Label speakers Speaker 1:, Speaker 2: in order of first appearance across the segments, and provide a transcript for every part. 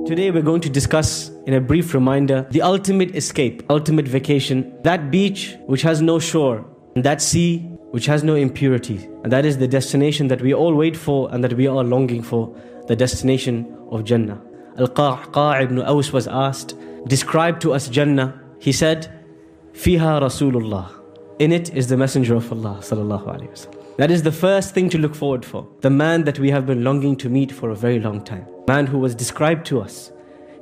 Speaker 1: Today we're going to discuss, in a brief reminder, the ultimate escape, ultimate vacation, that beach which has no shore, and that sea which has no impurity. And that is the destination that we all wait for and that we are longing for, the destination of Jannah. Al-Qa'a ibn Aws was asked, describe to us Jannah. He said, Fiha Rasulullah. In it is the Messenger of Allah sallallahu alaihi wasallam. That is the first thing to look forward for. The man that we have been longing to meet for a very long time. Man who was described to us.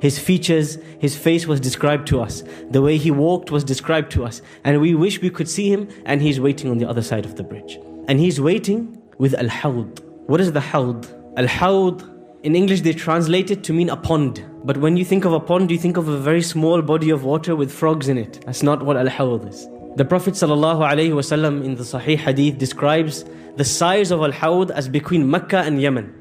Speaker 1: His features, his face was described to us. The way he walked was described to us. And we wish we could see him, and he's waiting on the other side of the bridge. And he's waiting with Al-Hawd. What is the Hawd? Al-Hawd, in English they translate it to mean a pond. But when you think of a pond, you think of a very small body of water with frogs in it. That's not what Al-Hawd is. The Prophet ﷺ in the Sahih Hadith describes the size of Al-Hawd as between Mecca and Yemen,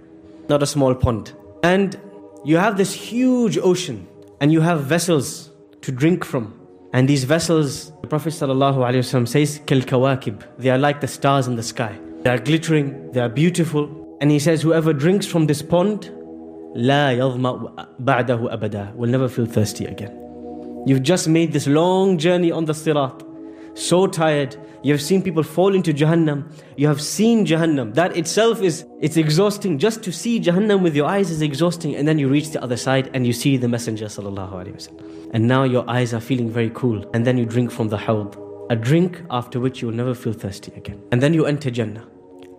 Speaker 1: not a small pond. And you have this huge ocean, and you have vessels to drink from. And these vessels, the Prophet ﷺ says, Kal Kawakib, they are like the stars in the sky. They are glittering, they are beautiful. And he says, whoever drinks from this pond, La yadhma ba'dahu abada, will never feel thirsty again. You've just made this long journey on the Sirat. So tired, you have seen people fall into Jahannam. You have seen Jahannam. That itself it's exhausting. Just to see Jahannam with your eyes is exhausting. And then you reach the other side and you see the Messenger sallallahu alaihi wasallam. And now your eyes are feeling very cool. And then you drink from the Hawd, a drink after which you will never feel thirsty again. And then you enter Jannah.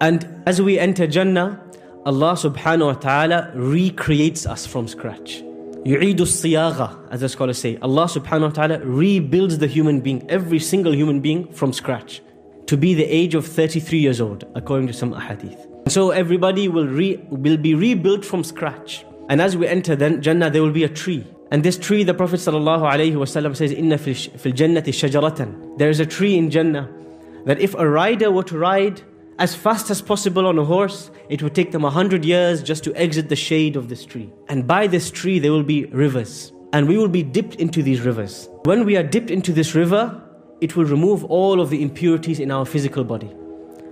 Speaker 1: And as we enter Jannah, Allah subhanahu wa ta'ala recreates us from scratch. Yu'idu siyagha, as the scholars say. Allah subhanahu wa ta'ala rebuilds the human being, every single human being, from scratch, to be the age of 33 years old, according to some ahadith. So everybody will be rebuilt from scratch. And as we enter then Jannah, there will be a tree. And this tree, the Prophet sallallahu alaihi wasallam says, Inna fil jannati shajaratan. There is a tree in Jannah that if a rider were to ride as fast as possible on a horse, it would take them 100 years just to exit the shade of this tree. And by this tree there will be rivers. And we will be dipped into these rivers. When we are dipped into this river, it will remove all of the impurities in our physical body.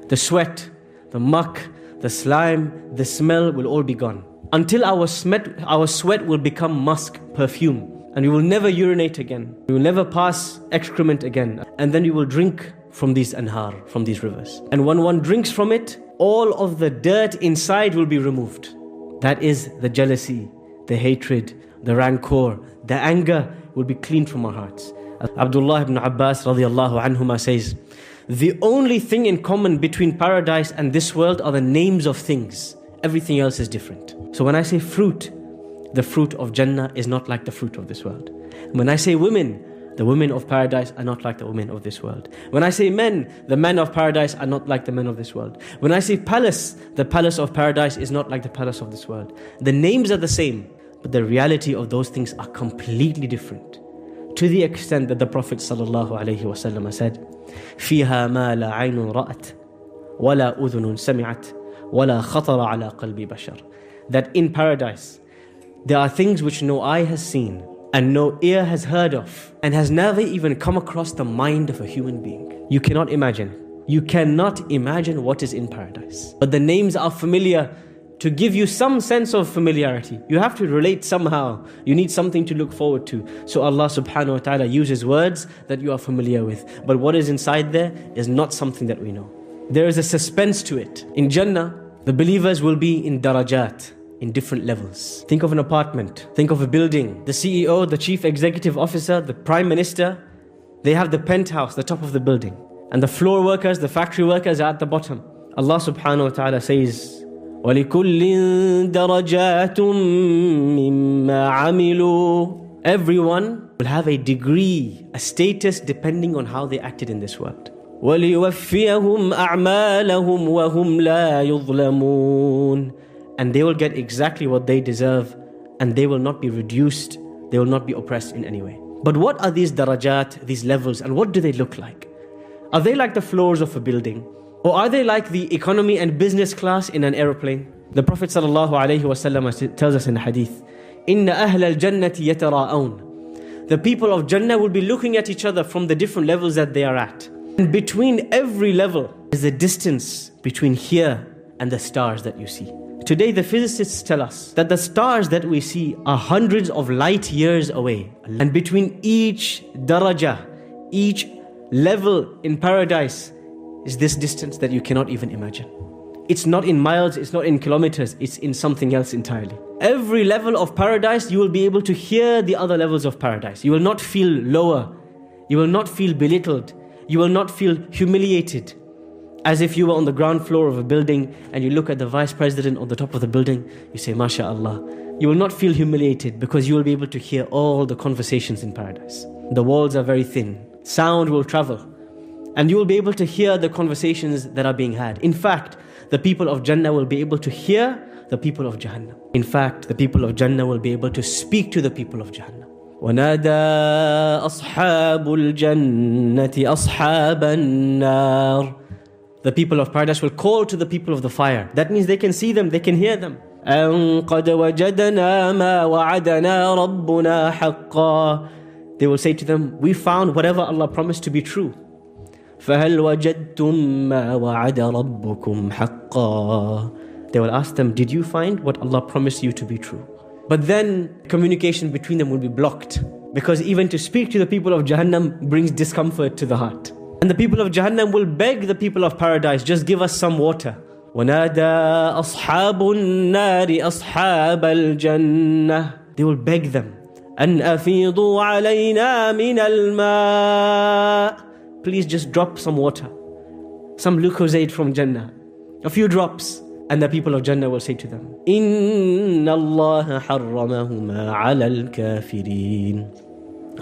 Speaker 1: The sweat, the muck, the slime, the smell will all be gone. Until our sweat will become musk, perfume. And we will never urinate again. We will never pass excrement again. And then we will drink from these anhar, from these rivers. And when one drinks from it, all of the dirt inside will be removed. That is the jealousy, the hatred, the rancor, the anger will be cleaned from our hearts. Abdullah ibn Abbas radiallahu anhuma says, the only thing in common between paradise and this world are the names of things. Everything else is different. So when I say fruit, the fruit of Jannah is not like the fruit of this world. When I say women, the women of paradise are not like the women of this world. When I say men, the men of paradise are not like the men of this world. When I say palace, the palace of paradise is not like the palace of this world. The names are the same, but the reality of those things are completely different. To the extent that the Prophet ﷺ said, فِيهَا مَا لَا عَيْنٌ رَأَتْ وَلَا أُذُنٌ سَمِعَتْ وَلَا خَطَرَ عَلَى قَلْبِ بَشَرٍ. That in paradise, there are things which no eye has seen, and no ear has heard of, and has never even come across the mind of a human being. You cannot imagine. You cannot imagine what is in paradise. But the names are familiar to give you some sense of familiarity. You have to relate somehow. You need something to look forward to. So Allah subhanahu wa ta'ala uses words that you are familiar with. But what is inside there is not something that we know. There is a suspense to it. In Jannah, the believers will be in darajat, in different levels. Think of an apartment, think of a building. The CEO, the chief executive officer, the prime minister, they have the penthouse, the top of the building. And the floor workers, the factory workers are at the bottom. Allah subhanahu wa ta'ala says, وَلِكُلٍّ دَرَجَاتٌ مِّمَّا عَمِلُوا. Everyone will have a degree, a status depending on how they acted in this world. وَلِيُوَفِّيَهُمْ أَعْمَالَهُمْ وَهُمْ لَا يُظْلَمُونَ. And they will get exactly what they deserve, and they will not be reduced, they will not be oppressed in any way. But what are these darajat, these levels, and what do they look like? Are they like the floors of a building? Or are they like the economy and business class in an aeroplane? The Prophet ﷺ tells us in a hadith, إِنَّ أَهْلَ الْجَنَّةِ يَتَرَاءَوْنَ. The people of Jannah will be looking at each other from the different levels that they are at. And between every level is the distance between here and the stars that you see. Today the physicists tell us that the stars that we see are hundreds of light years away. And between each daraja, each level in paradise is this distance that you cannot even imagine. It's not in miles, it's not in kilometers, it's in something else entirely. Every level of paradise, you will be able to hear the other levels of paradise. You will not feel lower. You will not feel belittled. You will not feel humiliated. As if you were on the ground floor of a building and you look at the vice president on the top of the building, you say, MashaAllah. You will not feel humiliated because you will be able to hear all the conversations in paradise. The walls are very thin. Sound will travel. And you will be able to hear the conversations that are being had. In fact, the people of Jannah will be able to hear the people of Jahannam. In fact, the people of Jannah will be able to speak to the people of Jahannam. وَنَادَى أَصْحَابُ الْجَنَّةِ أَصْحَابَ النَّارِ. The people of paradise will call to the people of the fire. That means they can see them, they can hear them. أَن قَدْ وَجَدْنَا مَا وَعَدَنَا رَبُّنَا حَقًّا. They will say to them, we found whatever Allah promised to be true. فَهَلْ وَجَدْتُم مَا وَعَدَ رَبُّكُمْ حَقًّا. They will ask them, did you find what Allah promised you to be true? But then communication between them will be blocked, because even to speak to the people of Jahannam brings discomfort to the heart. And the people of Jahannam will beg the people of paradise, just give us some water. وَنَادَى أَصْحَابُ النَّارِ أَصْحَابَ الْجَنَّةِ. They will beg them, أَنْ أَفِيضُوا عَلَيْنَا مِنَ الْمَاءِ. Please just drop some water, some Lucozade from Jannah, a few drops. And the people of Jannah will say to them, إِنَّ اللَّهَ حَرَّمَهُمَا عَلَى الْكَافِرِينَ.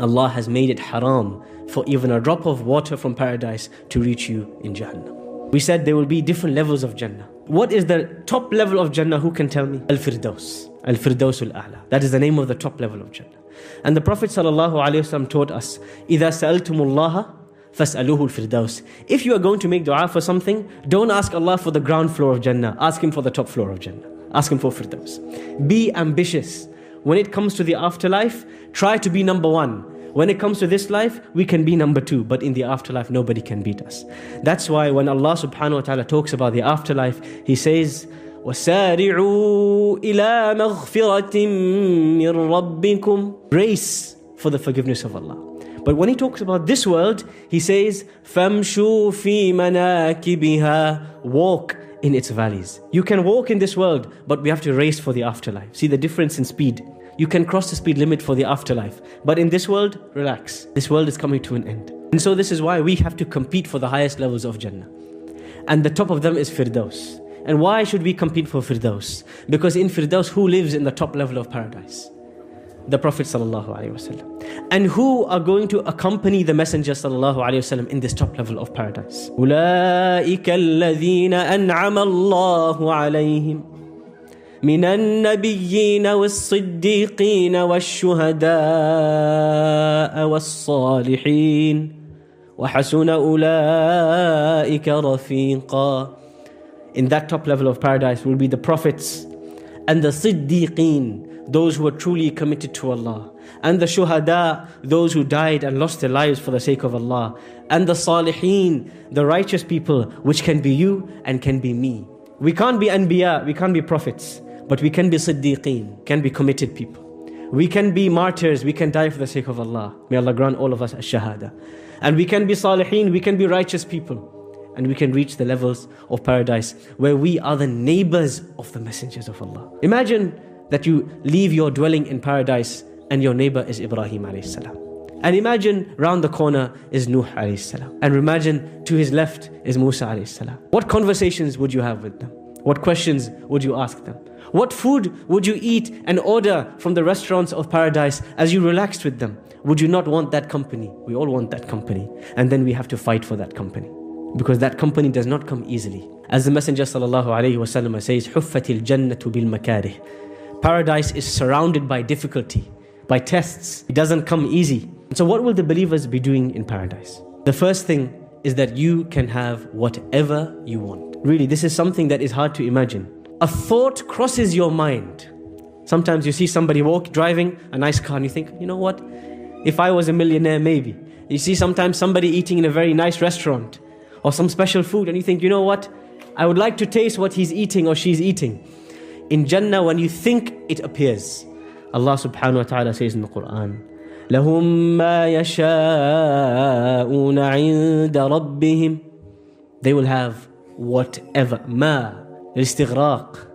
Speaker 1: Allah has made it haram for even a drop of water from paradise to reach you in Jahannam. We said there will be different levels of Jannah. What is the top level of Jannah? Who can tell me? Al-Firdaus. Al-Firdaus al-A'la. That is the name of the top level of Jannah. And the Prophet ﷺ taught us, إِذَا سَأَلْتُمُ اللَّهَ فَاسْأَلُوهُ الْفِرْدَوْسِ. If you are going to make dua for something, don't ask Allah for the ground floor of Jannah. Ask Him for the top floor of Jannah. Ask Him for Firdaus. Be ambitious. When it comes to the afterlife, try to be number one. When it comes to this life, we can be number two. But in the afterlife, nobody can beat us. That's why when Allah subhanahu wa ta'ala talks about the afterlife, He says, وَسَارِعُوا إِلَى مَغْفِرَةٍ مِّن رَبِّكُمْ. Race for the forgiveness of Allah. But when He talks about this world, He says, فَامْشُوا فِي مَنَاكِبِهَا. Walk in its valleys. You can walk in this world, but we have to race for the afterlife. See the difference in speed. You can cross the speed limit for the afterlife. But in this world, relax. This world is coming to an end. And so this is why we have to compete for the highest levels of Jannah. And the top of them is Firdaus. And why should we compete for Firdaus? Because in Firdaus, who lives in the top level of paradise? The Prophet ﷺ. And who are going to accompany the Messenger ﷺ in this top level of paradise? أُولَٰئِكَ الَّذِينَ أَنْعَمَ اللَّهُ عَلَيْهِمْ مِنَ النَّبِيِّينَ وَالصِّدِّيقِينَ وَالشُّهَدَاءِ وَالصَّالِحِينَ وَحَسُنَ أُولَٰئِكَ رَفِيقًا. In that top level of paradise will be the prophets and the Siddiqeen, those who are truly committed to Allah, and the Shuhada, those who died and lost their lives for the sake of Allah, and the Salihin, the righteous people, which can be you and can be me. We can't be Anbiya, we can't be prophets, but we can be Siddiqeen, can be committed people. We can be martyrs, we can die for the sake of Allah. May Allah grant all of us a shahada. And we can be Salihin, we can be righteous people. And we can reach the levels of paradise where we are the neighbors of the messengers of Allah. Imagine that you leave your dwelling in paradise and your neighbor is Ibrahim alayhi salam. And imagine round the corner is Nuh alayhi salam. And imagine to his left is Musa alayhi salam. What conversations would you have with them? What questions would you ask them? What food would you eat and order from the restaurants of paradise as you relaxed with them? Would you not want that company? We all want that company. And then we have to fight for that company, because that company does not come easily. As the Messenger ﷺ says, حُفَّتِ الْجَنَّةُ بِالْمَكَارِهِ. Paradise is surrounded by difficulty, by tests. It doesn't come easy. So what will the believers be doing in paradise? The first thing is that you can have whatever you want. Really, this is something that is hard to imagine. A thought crosses your mind. Sometimes you see somebody driving a nice car and you think, you know what? If I was a millionaire, maybe. You see sometimes somebody eating in a very nice restaurant or some special food and you think, you know what? I would like to taste what he's eating or she's eating. In Jannah, when you think, it appears. Allah subhanahu wa ta'ala says in the Quran, لَهُمْ مَا يَشَاءُونَ عِنْدَ رَبِّهِمْ. They will have whatever. Ma, istighraq.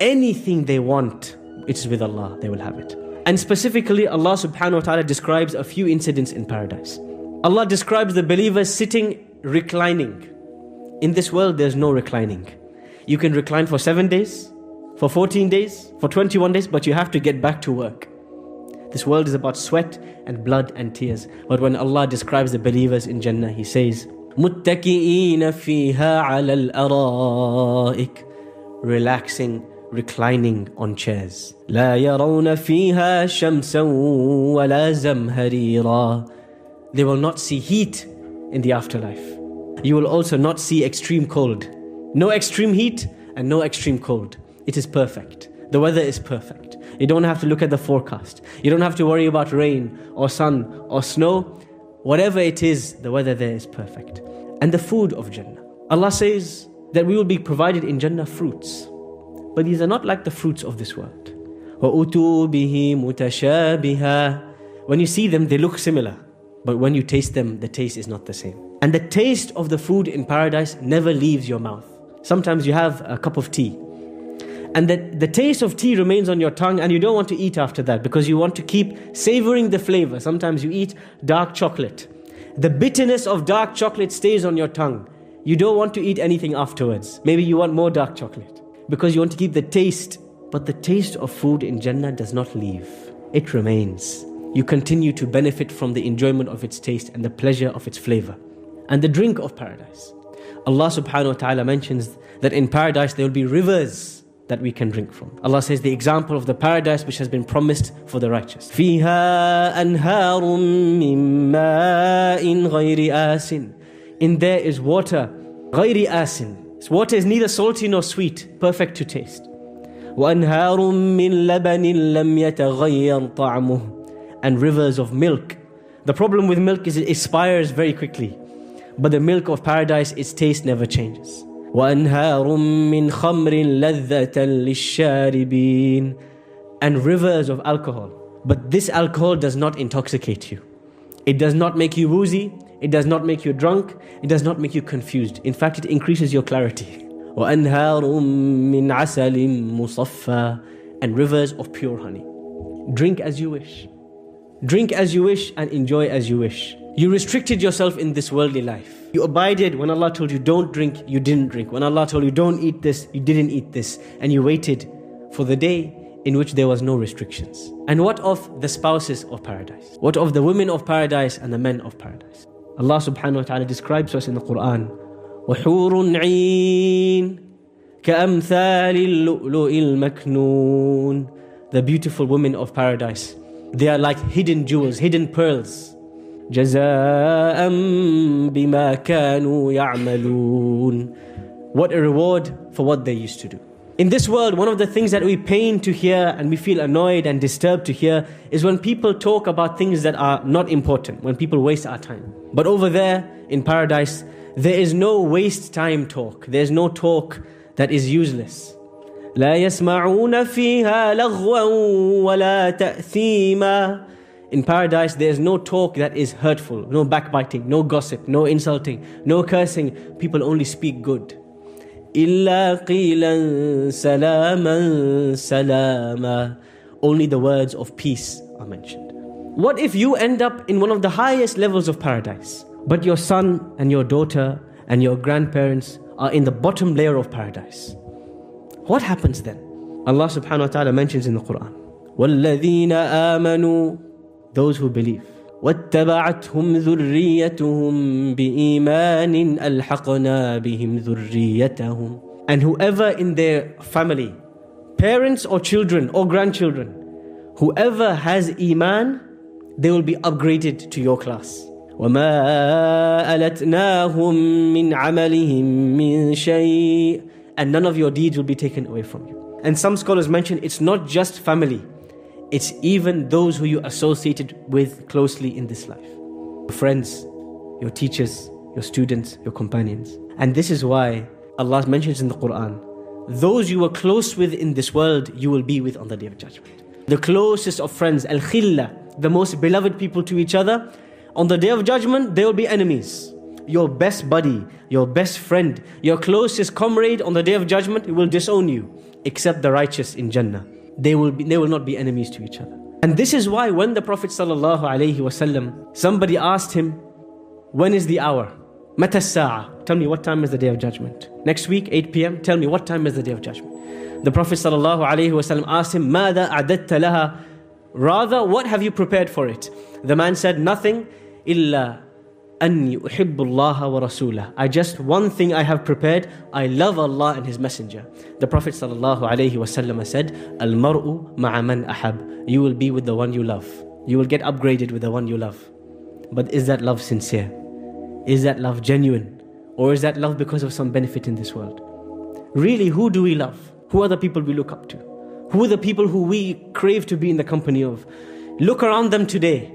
Speaker 1: Anything they want, it's with Allah, they will have it. And specifically, Allah subhanahu wa ta'ala describes a few incidents in paradise. Allah describes the believers sitting, reclining. In this world, there's no reclining. You can recline for 7 days, for 14 days, for 21 days, but you have to get back to work. This world is about sweat and blood and tears. But when Allah describes the believers in Jannah, He says, مُتَّكِئِينَ فِيهَا عَلَى الْأَرَائِكِ. Relaxing, reclining on chairs. لَا يَرَوْنَ فِيهَا شَمْسًا وَلَا زَمْهَرِيرًا. They will not see heat in the afterlife. You will also not see extreme cold. No extreme heat and no extreme cold. It is perfect. The weather is perfect. You don't have to look at the forecast. You don't have to worry about rain or sun or snow. Whatever it is, the weather there is perfect. And the food of Jannah. Allah says that we will be provided in Jannah fruits. But these are not like the fruits of this world. وَأُتُوا بِهِ مُتَشَابِهًا. When you see them, they look similar. But when you taste them, the taste is not the same. And the taste of the food in paradise never leaves your mouth. Sometimes you have a cup of tea, and the taste of tea remains on your tongue, and you don't want to eat after that because you want to keep savoring the flavor. Sometimes you eat dark chocolate. The bitterness of dark chocolate stays on your tongue. You don't want to eat anything afterwards. Maybe you want more dark chocolate because you want to keep the taste. But the taste of food in Jannah does not leave. It remains. You continue to benefit from the enjoyment of its taste and the pleasure of its flavor. And the drink of paradise. Allah subhanahu wa ta'ala mentions that in paradise there will be rivers that we can drink from. Allah says the example of the paradise which has been promised for the righteous. فِيهَا أَنْهَارٌ مِّن مَّاءٍ غَيْرِ آسٍ. In there is water, غَيْرِ آسٍ. This water is neither salty nor sweet, perfect to taste. وَأَنْهَارٌ مِّن لَبَنٍ لَمْ يَتَغَيَّرْ طَعْمُهُ. And rivers of milk. The problem with milk is it expires very quickly. But the milk of paradise, its taste never changes. وَأَنْهَارٌ مِّنْ خَمْرٍ لَذَّةً لِلشَّارِبِينَ. And rivers of alcohol. But this alcohol does not intoxicate you. It does not make you woozy. It does not make you drunk. It does not make you confused. In fact, it increases your clarity. وَأَنْهَارٌ مِّنْ عَسَلٍ مُصَفَّى. And rivers of pure honey. Drink as you wish. Drink as you wish and enjoy as you wish. You restricted yourself in this worldly life. You abided when Allah told you don't drink, you didn't drink. When Allah told you don't eat this, you didn't eat this. And you waited for the day in which there was no restrictions. And what of the spouses of paradise? What of the women of paradise and the men of paradise? Allah subhanahu wa ta'ala describes to us in the Quran, وَحُورٌ عِينٌ كَأَمْثَالِ اللُّؤْلُؤِ الْمَكْنُونَ. The beautiful women of paradise. They are like hidden jewels, hidden pearls. جَزَاءً بِمَا كَانُوا يَعْمَلُونَ. What a reward for what they used to do. In this world, one of the things that we pain to hear and we feel annoyed and disturbed to hear is when people talk about things that are not important, when people waste our time. But over there in paradise, there is no waste time talk. There's no talk that is useless. لا يسمعون فيها لغوا ولا تأثيما. In paradise, there is no talk that is hurtful, no backbiting, no gossip, no insulting, no cursing. People only speak good. إِلَّا قِيلًا سَلَامًا سَلَامًا. Only the words of peace are mentioned. What if you end up in one of the highest levels of paradise, but your son and your daughter and your grandparents are in the bottom layer of paradise? What happens then? Allah subhanahu wa ta'ala mentions in the Quran, وَالَّذِينَ آمَنُوا. Those who believe. وَاتَّبَعَتْهُمْ ذُرِّيَّتُهُمْ بِإِيمَانٍ أَلْحَقْنَا بِهِمْ ذُرِّيَّتَهُمْ. And whoever in their family, parents or children or grandchildren, whoever has iman, they will be upgraded to your class. وَمَا أَلَتْنَاهُمْ مِنْ عَمَلِهِمْ مِنْ شَيْءٍ. And none of your deeds will be taken away from you. And some scholars mention it's not just family. It's even those who you associated with closely in this life. Your friends, your teachers, your students, your companions. And this is why Allah mentions in the Quran those you were close with in this world, you will be with on the Day of Judgment. The closest of friends, al-khilla, the most beloved people to each other, on the Day of Judgment, they will be enemies. Your best buddy, your best friend, your closest comrade on the Day of Judgment, will disown you, except the righteous in Jannah. They will not be enemies to each other. And this is why when the Prophet ﷺ, somebody asked him, when is the hour? Mata as-sa'a? Tell me, what time is the Day of Judgment? Next week, 8 p.m., tell me, what time is the Day of Judgment? The Prophet ﷺ asked him, ماذا أعددت لها? Rather, what have you prepared for it? The man said, nothing, إلا أني أحب الله ورسوله. One thing I have prepared, I love Allah and His Messenger. The Prophet ﷺ said, الْمَرْءُ مَعَ مَنْ أَحَبْ. You will be with the one you love. You will get upgraded with the one you love. But is that love sincere? Is that love genuine? Or is that love because of some benefit in this world? Really, who do we love? Who are the people we look up to? Who are the people who we crave to be in the company of? Look around them today.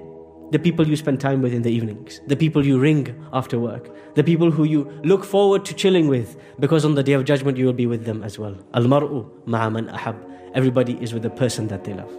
Speaker 1: The people you spend time with in the evenings, the people you ring after work, the people who you look forward to chilling with, because on the Day of Judgment you will be with them as well. Al-mar'u ma'a man ahab. Everybody is with the person that they love.